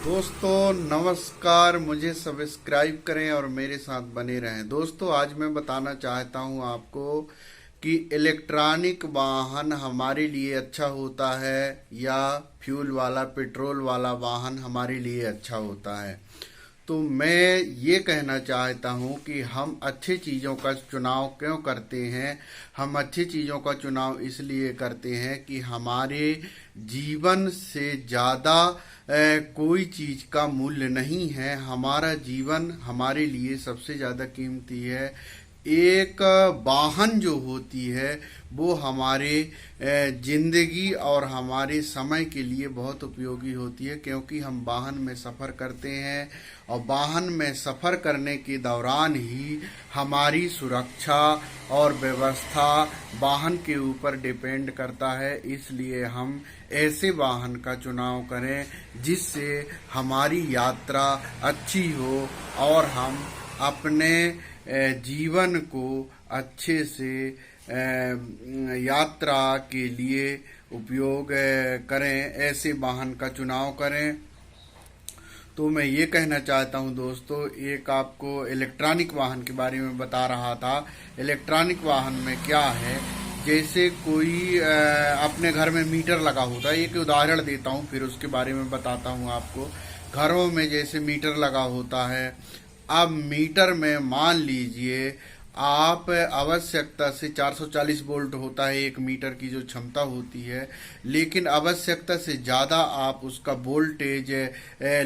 दोस्तों नमस्कार, मुझे सब्सक्राइब करें और मेरे साथ बने रहें। दोस्तों आज मैं बताना चाहता हूं आपको कि इलेक्ट्रॉनिक वाहन हमारे लिए अच्छा होता है या फ्यूल वाला पेट्रोल वाला वाहन हमारे लिए अच्छा होता है। तो मैं ये कहना चाहता हूँ कि हम अच्छी चीज़ों का चुनाव क्यों करते हैं। हम अच्छी चीज़ों का चुनाव इसलिए करते हैं कि हमारे जीवन से ज़्यादा कोई चीज़ का मूल्य नहीं है। हमारा जीवन हमारे लिए सबसे ज़्यादा कीमती है। एक वाहन जो होती है वो हमारे जिंदगी और हमारे समय के लिए बहुत उपयोगी होती है, क्योंकि हम वाहन में सफ़र करते हैं और वाहन में सफ़र करने के दौरान ही हमारी सुरक्षा और व्यवस्था वाहन के ऊपर डिपेंड करता है। इसलिए हम ऐसे वाहन का चुनाव करें जिससे हमारी यात्रा अच्छी हो और हम अपने जीवन को अच्छे से यात्रा के लिए उपयोग करें, ऐसे वाहन का चुनाव करें। तो मैं ये कहना चाहता हूँ दोस्तों, एक आपको इलेक्ट्रॉनिक वाहन के बारे में बता रहा था। इलेक्ट्रॉनिक वाहन में क्या है, जैसे कोई अपने घर में मीटर लगा होता है। एक उदाहरण देता हूँ फिर उसके बारे में बताता हूँ आपको। घरों में जैसे मीटर लगा होता है, अब मीटर में मान लीजिए आप आवश्यकता से 440 वोल्ट होता है एक मीटर की जो क्षमता होती है, लेकिन आवश्यकता से ज़्यादा आप उसका वोल्टेज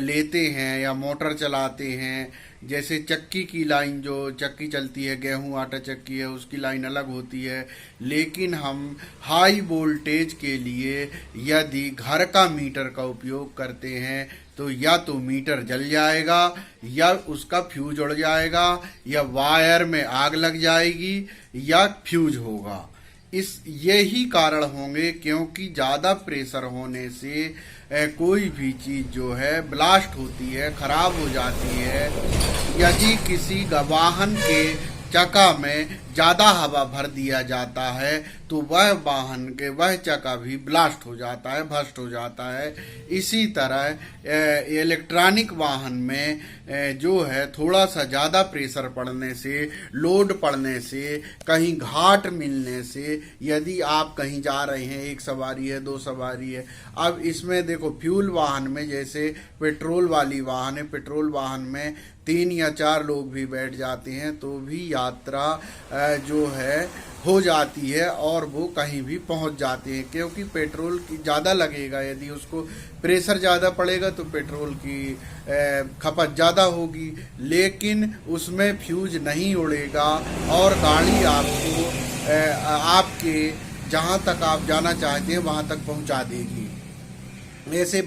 लेते हैं या मोटर चलाते हैं। जैसे चक्की की लाइन, जो चक्की चलती है, गेहूं आटा चक्की है, उसकी लाइन अलग होती है। लेकिन हम हाई वोल्टेज के लिए यदि घर का मीटर का उपयोग करते हैं तो या तो मीटर जल जाएगा या उसका फ्यूज उड़ जाएगा या वायर में आग लग जाएगी या फ्यूज होगा। यही कारण होंगे, क्योंकि ज़्यादा प्रेशर होने से कोई भी चीज़ जो है ब्लास्ट होती है, खराब हो जाती है। यदि किसी वाहन के चक्का में ज़्यादा हवा भर दिया जाता है तो वह वाहन के वह चक्का भी ब्लास्ट हो जाता है, भस्ट हो जाता है। इसी तरह इलेक्ट्रॉनिक वाहन में जो है थोड़ा सा ज़्यादा प्रेशर पड़ने से, लोड पड़ने से, कहीं घाट मिलने से, यदि आप कहीं जा रहे हैं, एक सवारी है, दो सवारी है। अब इसमें देखो, फ्यूल वाहन में जैसे पेट्रोल वाली वाहन है, पेट्रोल वाहन में 3 या 4 लोग भी बैठ जाते हैं तो भी यात्रा जो है हो जाती है और वो कहीं भी पहुंच जाते हैं, क्योंकि पेट्रोल की ज़्यादा लगेगा। यदि उसको प्रेशर ज़्यादा पड़ेगा तो पेट्रोल की खपत ज़्यादा होगी, लेकिन उसमें फ्यूज नहीं उड़ेगा और गाड़ी आपको आपके जहां तक आप जाना चाहते हैं वहां तक पहुंचा देगी। ऐसे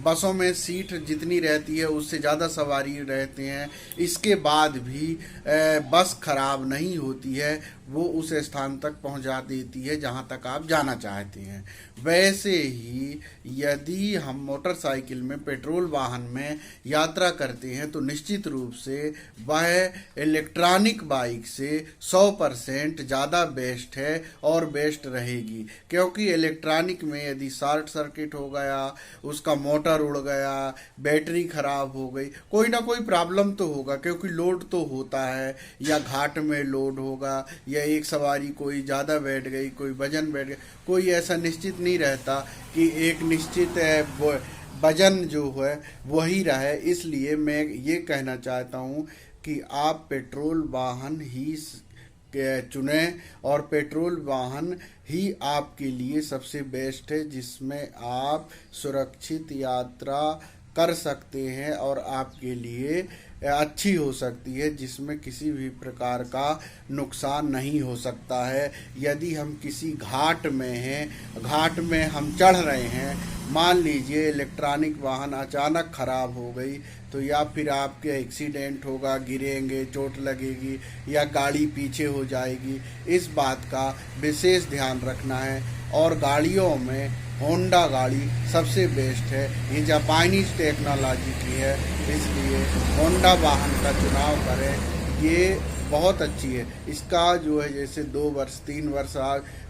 बसों में सीट जितनी रहती है उससे ज़्यादा सवारी रहते हैं, इसके बाद भी बस खराब नहीं होती है, वो उस स्थान तक पहुंचा देती है जहां तक आप जाना चाहते हैं। वैसे ही यदि हम मोटरसाइकिल में, पेट्रोल वाहन में यात्रा करते हैं तो निश्चित रूप से वह इलेक्ट्रॉनिक बाइक से 100% ज़्यादा बेस्ट है और बेस्ट रहेगी, क्योंकि इलेक्ट्रॉनिक में यदि शॉर्ट सर्किट हो गया, उसका मोटर उड़ गया, बैटरी खराब हो गई, कोई ना कोई प्रॉब्लम तो होगा, क्योंकि लोड तो होता है, या घाट में लोड होगा, या एक सवारी कोई ज़्यादा बैठ गई, कोई वजन बैठ गया। कोई ऐसा निश्चित नहीं रहता कि एक निश्चित वजन जो है वही रहे। इसलिए मैं ये कहना चाहता हूँ कि आप पेट्रोल वाहन ही चुनें और पेट्रोल वाहन ही आपके लिए सबसे बेस्ट है, जिसमें आप सुरक्षित यात्रा कर सकते हैं और आपके लिए अच्छी हो सकती है, जिसमें किसी भी प्रकार का नुकसान नहीं हो सकता है। यदि हम किसी घाट में हैं, घाट में हम चढ़ रहे हैं, मान लीजिए इलेक्ट्रॉनिक वाहन अचानक खराब हो गई तो या फिर आपके एक्सीडेंट होगा, गिरेंगे, चोट लगेगी या गाड़ी पीछे हो जाएगी। इस बात का विशेष ध्यान रखना है। और गाड़ियों में होंडा गाड़ी सबसे बेस्ट है, ये जापानीज टेक्नोलॉजी की है, इसलिए होंडा वाहन का चुनाव करें। ये बहुत अच्छी है। इसका जो है जैसे 2 वर्ष 3 वर्ष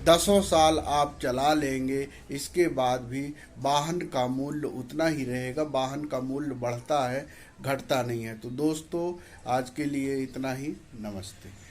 10 साल आप चला लेंगे, इसके बाद भी वाहन का मूल्य उतना ही रहेगा। वाहन का मूल्य बढ़ता है, घटता नहीं है। तो दोस्तों आज के लिए इतना ही। नमस्ते।